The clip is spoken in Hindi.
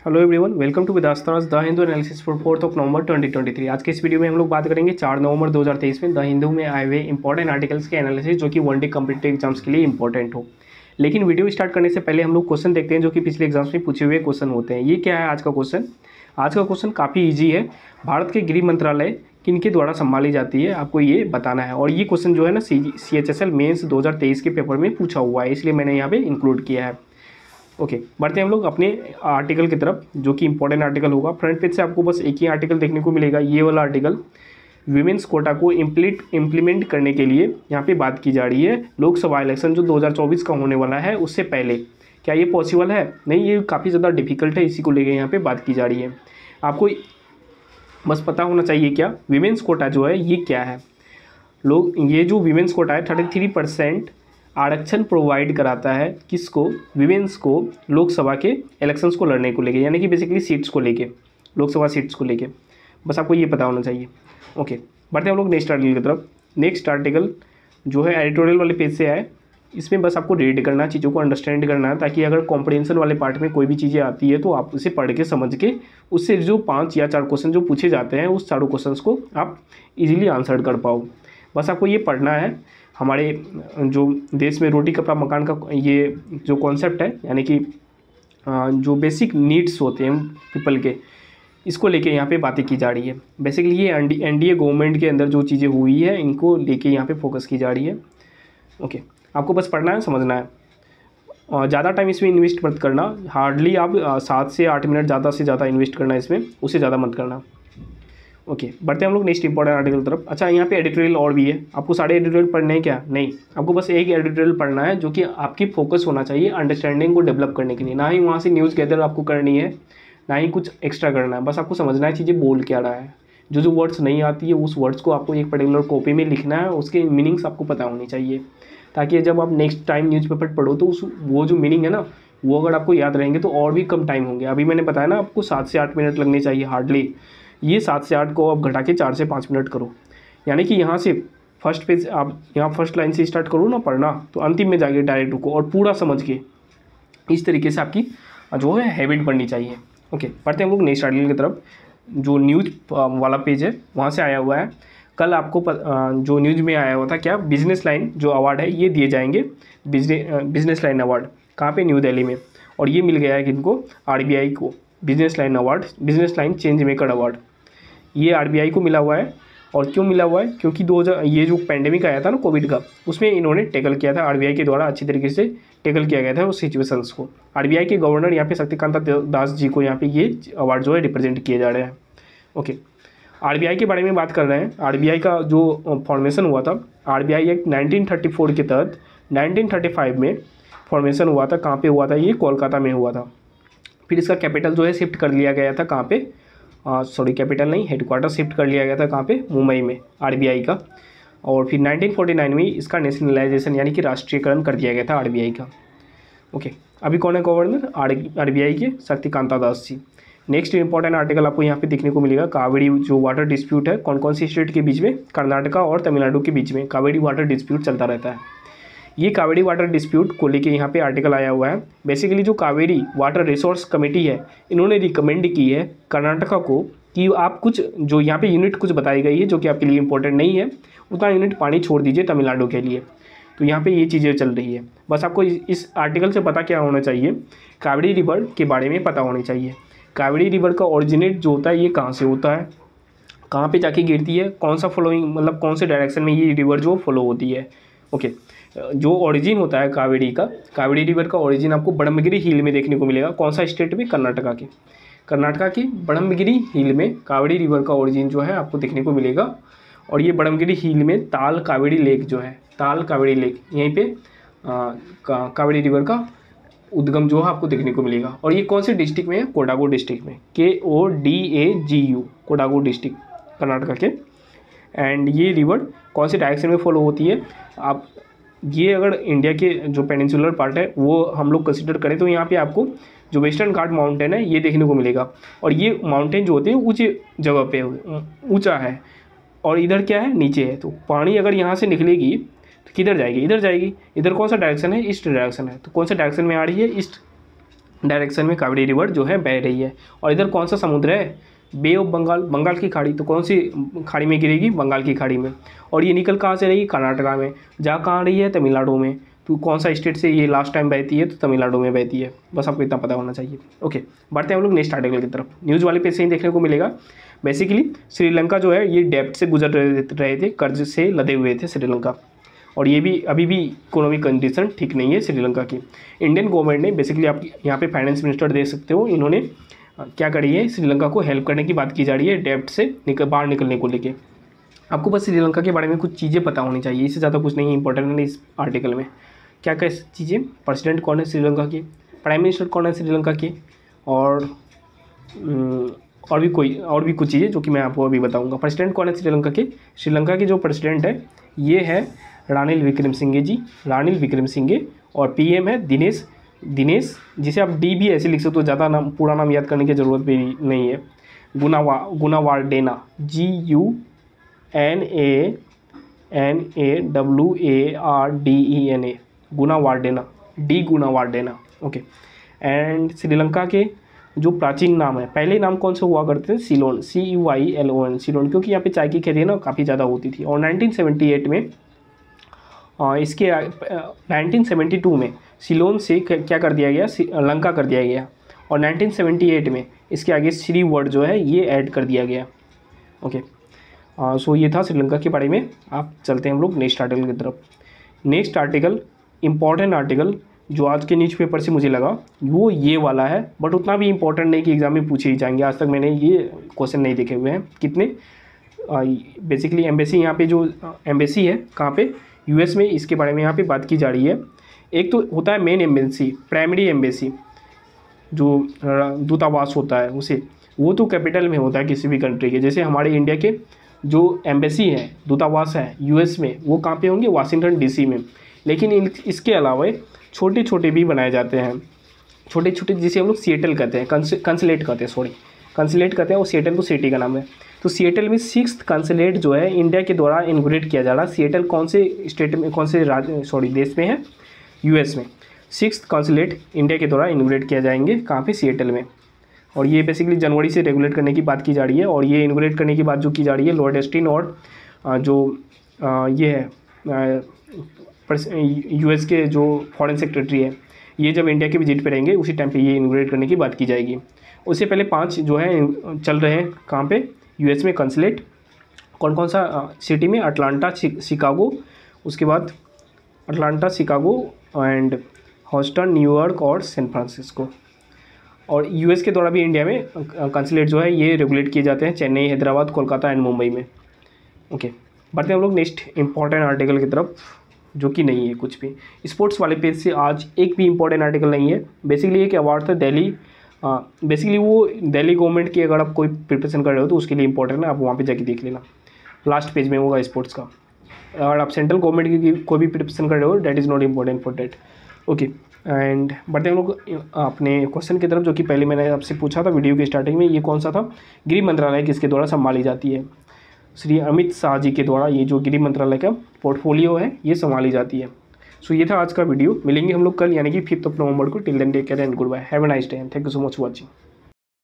हेलो एवरीवन, वेलकम टू विदास्तानास the Hindu analysis for 4 November 2023। आज के इस वीडियो में हम लोग बात करेंगे 4 नवंबर 2023 में द हिंदू में आए हुए इंपॉर्टेंट आर्टिकल्स के एनालिसिस जो कि वनडे कॉम्पिटिटिव एग्जाम्स के लिए इंपॉर्टेंट हो। लेकिन वीडियो स्टार्ट करने से पहले हम लोग क्वेश्चन देखते हैं जो कि पिछले एग्जाम्स में पूछे हुए क्वेश्चन होते हैं। ये क्या है आज का क्वेश्चन? आज का क्वेश्चन काफ़ी ईजी है। भारत के गृह मंत्रालय किनके द्वारा संभाली जाती है, आपको ये बताना है। और ये क्वेश्चन जो है ना CHSL मेंस 2023 के पेपर में पूछा हुआ है, इसलिए मैंने यहाँ पे इंक्लूड किया है। ओके, बढ़ते हैं हम लोग अपने आर्टिकल की तरफ जो कि इंपॉर्टेंट आर्टिकल होगा। फ्रंट पेज से आपको बस एक ही आर्टिकल देखने को मिलेगा, ये वाला आर्टिकल। विमेंस कोटा को इम्प्लीमेंट करने के लिए यहाँ पे बात की जा रही है। लोकसभा इलेक्शन जो 2024 का होने वाला है उससे पहले क्या ये पॉसिबल है? नहीं, ये काफ़ी ज़्यादा डिफिकल्ट है, इसी को लेकर यहाँ पे बात की जा रही है। आपको बस पता होना चाहिए क्या विमेंस कोटा जो है ये क्या है। ये जो विमेंस कोटा है 33% आरक्षण प्रोवाइड कराता है किसको? विमेंस को लोकसभा के इलेक्शंस को लड़ने को लेके, यानी कि बेसिकली सीट्स को लेके, लोकसभा सीट्स को लेके। बस आपको ये पता होना चाहिए। ओके, बढ़ते हैं हम लोग नेक्स्ट आर्टिकल की तरफ। नेक्स्ट आर्टिकल जो है एडिटोरियल वाले पेज से है। इसमें बस आपको रीड करना, चीज़ों को अंडरस्टैंड करना है, ताकि अगर कॉम्प्रिहेंशन वाले पार्ट में कोई भी चीज़ें आती है तो आप उसे पढ़ के समझ के उससे जो 5 या 4 क्वेश्चन जो पूछे जाते हैं उस चारों क्वेश्चन को आप इजीली आंसर कर पाओ। बस आपको ये पढ़ना है। हमारे जो देश में रोटी कपड़ा मकान का ये जो कॉन्सेप्ट है, यानी कि जो बेसिक नीड्स होते हैं पीपल के, इसको लेके यहाँ पे बातें की जा रही है। बेसिकली ये एनडीए गवर्नमेंट के अंदर जो चीज़ें हुई है इनको लेके यहाँ पे फोकस की जा रही है। ओके, आपको बस पढ़ना है, समझना है, और ज़्यादा टाइम इसमें इन्वेस्ट मत करना। हार्डली आप 7 से 8 मिनट ज़्यादा से ज़्यादा इन्वेस्ट करना इसमें, उससे ज़्यादा मत करना। ओके, बढ़ते हैं हम लोग नेक्स्ट इंपॉर्टेंट आर्टिकल की तरफ। अच्छा, यहाँ पे एडिटोरियल और भी है। आपको सारे एडिटोरियल पढ़ने हैं क्या? नहीं, आपको बस एक एडिटोरियल पढ़ना है जो कि आपकी फोकस होना चाहिए अंडरस्टैंडिंग को डेवलप करने के लिए। ना ही वहाँ से न्यूज़ गैदर आपको करनी है, ना ही कुछ एक्स्ट्रा करना है। बस आपको समझना है चीज़ें बोल क्या रहा है। जो वर्ड्स नहीं आती है उस वर्ड्स को आपको एक पर्टिकुलर कॉपी में लिखना है, उसके मीनिंग्स आपको पता होनी चाहिए, ताकि जब आप नेक्स्ट टाइम न्यूज़पेपर पढ़ो तो वो जो मीनिंग है ना वो अगर आपको याद रहेंगे तो और भी कम टाइम होंगे। अभी मैंने बताया ना आपको 7 से 8 मिनट लगने चाहिए हार्डली। ये 7 से 8 को आप घटा के 4 से 5 मिनट करो, यानी कि यहाँ से फर्स्ट पेज आप यहाँ फर्स्ट लाइन से स्टार्ट करो ना पढ़ना, तो अंतिम में जाके डायरेक्ट रुको और पूरा समझ के इस तरीके से आपकी जो है हैबिट बननी चाहिए। ओके, पढ़ते हैं हम लोग नेक्स्ट आर्टिकल की तरफ। जो न्यूज़ वाला पेज है वहाँ से आया हुआ है। कल आपको जो न्यूज़ में आया हुआ था क्या, बिजनेस लाइन जो अवार्ड है ये दिए जाएंगे। बिजनेस लाइन अवार्ड कहाँ पे? न्यू दिल्ली में। और ये मिल गया है किनको? आरबीआई को। Business line award, business line change maker award, ये आरबीआई को मिला हुआ है। और क्यों मिला हुआ है? क्योंकि 2000 ये जो पैंडेमिक आया था ना कोविड का, उसमें इन्होंने टैकल किया था, आरबीआई के द्वारा अच्छी तरीके से टैकल किया गया था उस सिचुएशंस को। आरबीआई के गवर्नर यहाँ पे शक्तिकांता दास जी को यहाँ पे ये अवार्ड जो है रिप्रेजेंट किए जा रहे हैं। ओके, आरबीआई के बारे में बात कर रहे हैं। आरबीआई का जो फॉर्मेशन हुआ था, आरबीआई एक्ट 1934 के तहत 1935 में फॉर्मेशन हुआ था। कहाँ पे हुआ था? ये कोलकाता में हुआ था। फिर इसका कैपिटल जो है शिफ्ट कर लिया गया था कहाँ पे? कैपिटल नहीं, हेडक्वार्टर शिफ्ट कर लिया गया था कहाँ पे? मुंबई में, आरबीआई का। और फिर 1949 में इसका नेशनलाइजेशन यानी कि राष्ट्रीयकरण कर दिया गया था आरबीआई का। ओके, अभी कौन है गवर्नर? आरबीआई के Shaktikanta Das ji. Next important article आपको यहाँ पे देखने को मिलेगा, कावेरी जो वाटर डिस्प्यूट है कौन कौन सी स्टेट के बीच में? कर्नाटका और तमिलनाडु के बीच में कावेरी वाटर डिस्प्यूट चलता रहता है। ये कावेरी वाटर डिस्प्यूट को लेके यहाँ पे आर्टिकल आया हुआ है। बेसिकली जो कावेरी वाटर रिसोर्स कमेटी है, इन्होंने रिकमेंड की है कर्नाटका को कि आप कुछ जो यहाँ पे यूनिट कुछ बताई गई है जो कि आपके लिए इंपॉर्टेंट नहीं है, उतना यूनिट पानी छोड़ दीजिए तमिलनाडु के लिए। तो यहाँ पे ये चीज़ें चल रही है। बस आपको इस आर्टिकल से पता क्या होना चाहिए? कावेरी रिवर के बारे में पता होनी चाहिए। कावेरी रिवर का ओरिजिनेट जो होता है ये कहाँ से होता है, कहाँ पे जाके गिरती है, कौन सा फ्लोइंग मतलब कौन से डायरेक्शन में ये रिवर जो फ्लो होती है। ओके, जो ओरिजिन होता है कावेरी का, कावेरी रिवर का ओरिजिन आपको बड़मगिरी हिल में देखने को मिलेगा। कौन सा स्टेट में? कर्नाटका के। कर्नाटका की बड़मगिरी हिल में कावेरी रिवर का ओरिजिन जो है आपको देखने को मिलेगा। और ये बड़मगिरी हिल में ताल कावेरी लेक जो है, ताल कावेरी लेक, यहीं पे कावेरी रिवर का उद्गम जो है आपको देखने को मिलेगा। और ये कौन से डिस्ट्रिक्ट में है? कोडागू डिस्ट्रिक्ट में, KODAGU, कोडागू डिस्ट्रिक्ट कर्नाटका के। एंड ये रिवर कौन से डायरेक्शन में फॉलो होती है? आप ये अगर इंडिया के जो पेनिनसुलर पार्ट है वो हम लोग कंसिडर करें तो यहाँ पे आपको जो वेस्टर्न घाट माउंटेन है ये देखने को मिलेगा। और ये माउंटेन जो होते हैं ऊंचे जगह पे ऊंचा है, और इधर क्या है? नीचे है। तो पानी अगर यहाँ से निकलेगी तो किधर जाएगी? इधर जाएगी। इधर कौन सा डायरेक्शन है? ईस्ट डायरेक्शन है। तो कौन सा डायरेक्शन में आ रही है? ईस्ट। डायरेक्शन में कावेरी रिवर जो है बह रही है। और इधर कौन सा समुद्र है, बे ऑफ बंगाल, बंगाल की खाड़ी। तो कौन सी खाड़ी में गिरेगी, बंगाल की खाड़ी में। और ये निकल कहाँ से रही, कर्नाटका में। जा कहाँ रही है, तमिलनाडु में। तो कौन सा स्टेट से ये लास्ट टाइम बहती है, तो तमिलनाडु में बहती है। बस आपको इतना पता होना चाहिए। ओके, बढ़ते हैं हम लोग नेक्स्ट आर्टिकल की तरफ। न्यूज़ वाले पेज से ही देखने को मिलेगा। बेसिकली श्रीलंका जो है ये डेब्ट से गुजर रहे थे, कर्ज से लदे हुए थे श्रीलंका। और ये भी अभी भी इकोनॉमिक कंडीशन ठीक नहीं है श्रीलंका की। इंडियन गवर्नमेंट ने बेसिकली, आप यहाँ पे फाइनेंस मिनिस्टर देख सकते हो, इन्होंने क्या करी है, श्रीलंका को हेल्प करने की बात की जा रही है डेब्ट से बाहर निकलने को लेके। आपको बस श्रीलंका के बारे में कुछ चीज़ें पता होनी चाहिए, इससे ज़्यादा कुछ नहीं है इंपॉर्टेंट है इस आर्टिकल में। क्या क्या चीज़ें, प्रेसिडेंट कौन है श्रीलंका के, प्राइम मिनिस्टर कौन है श्रीलंका के, और भी कुछ चीज़ें जो कि मैं आपको अभी बताऊंगा। प्रेसिडेंट कौन है श्रीलंका के, श्रीलंका के जो प्रेसिडेंट है ये है रानिल विक्रमसिंघे जी, रानिल विक्रमसिंघे। और पीएम है दिनेश, जिसे आप डी भी ऐसे लिख सकते हो, ज़्यादा नाम पूरा नाम याद करने की ज़रूरत भी नहीं है। गुनावार्डेना, GUNAWARDENA, गुनावार्डेना। ओके। एंड श्रीलंका के जो प्राचीन नाम है, पहले नाम कौन से हुआ करते थे, सिलोन, CUILON, सिलोन, क्योंकि यहाँ पे चाय की खेती ना काफ़ी ज़्यादा होती थी। और 1978 में 1972 में सिलोन से क्या कर दिया गया, लंका कर दिया गया। और 1978 में इसके आगे श्री वर्ड जो है ये ऐड कर दिया गया। ओके, सो ये था श्रीलंका के बारे में। आप चलते हैं हम लोग नेक्स्ट आर्टिकल की तरफ। नेक्स्ट आर्टिकल, इम्पॉर्टेंट आर्टिकल जो आज के न्यूज़पेपर पेपर से मुझे लगा वो ये वाला है, बट उतना भी इम्पोर्टेंट नहीं कि एग्जाम में पूछे ही जाएंगे। आज तक मैंने ये क्वेश्चन नहीं देखे हुए हैं। कितने बेसिकली एम्बेसी, यहाँ पे जो एम्बेसी है कहाँ पे, US में, इसके बारे में यहाँ पे बात की जा रही है। एक तो होता है मेन एम्बेसी, प्राइमरी एम्बेसी जो दूतावास होता है उसे, वो तो कैपिटल में होता है किसी भी कंट्री के। जैसे हमारे इंडिया के जो एम्बेसी है, दूतावास है US में, वो कहाँ पे होंगे, वाशिंगटन DC में। लेकिन इसके अलावा छोटे छोटे भी बनाए जाते हैं, छोटे छोटे, जिसे हम लोग सिएटल कहते हैं, कंसुलेट कहते हैं, कंसुलेट कहते हैं। और सिएटल तो सिटी का नाम है। तो सिएटल में 6th कंसुलेट जो है इंडिया के द्वारा इनॉग्रेट किया जा रहा है। सिएटल कौन से स्टेट में, कौन से देश में है, US में। 6th कंसुलेट इंडिया के द्वारा इनॉग्रेट किया जाएंगे, कहाँ पे, सिएटल में। और ये बेसिकली जनवरी से रेगुलेट करने की बात की जा रही है। और ये इनॉग्रेट करने की बात जो की जा रही है, लॉर्ड ऑस्टिन और जो ये है US के जो फॉरेन सेक्रेटरी है, ये जब इंडिया के विजिट पे रहेंगे उसी टाइम पे ये इनॉग्रेट करने की बात की जाएगी। उससे पहले 5 जो है चल रहे हैं, कहाँ पे, US में कंसुलेट। कौन कौन सा सिटी में, अटलांटा, शिकागो, उसके बाद Atlanta, Chicago and Houston, New York और सैन फ्रांसिस्को। और US के द्वारा भी इंडिया में कंसुलेट जो है ये रेगुलेट किए जाते हैं, चेन्नई, हैदराबाद, कोलकाता एंड मुंबई में। ओके, बढ़ते हैं हम लोग नेक्स्ट इंपॉर्टेंट आर्टिकल की तरफ, जो कि नहीं है कुछ भी। स्पोर्ट्स वाले पेज से आज एक भी इंपॉर्टेंट आर्टिकल नहीं है। बेसिकली एक अवार्ड था दिल्ली, बेसिकली वो दिल्ली गवर्नमेंट की, अगर आप कोई प्रिपरेशन कर रहे हो तो उसके लिए इंपॉर्टेंट है, आप वहाँ पे जाके देख लेना, लास्ट पेज में होगा स्पोर्ट्स का। अगर आप सेंट्रल गवर्नमेंट की कोई भी प्रिपरेशन कर रहे हो, that is not important for that. Okay, and बढ़ते हैं हम लोग अपने क्वेश्चन की तरफ, जो कि पहले मैंने आपसे पूछा था वीडियो की स्टार्टिंग में। ये कौन सा था, गृह मंत्रालय किसके द्वारा संभाली जाती है, श्री अमित शाह जी के द्वारा ये जो गृह मंत्रालय का पोर्टफोलियो है ये संभाली जाती है। सो ये था आज का वीडियो। मिलेंगे हम लोग कल, यानी कि 5 नवंबर को। Till then take care and good bye, have a nice day and thank you so much for watching.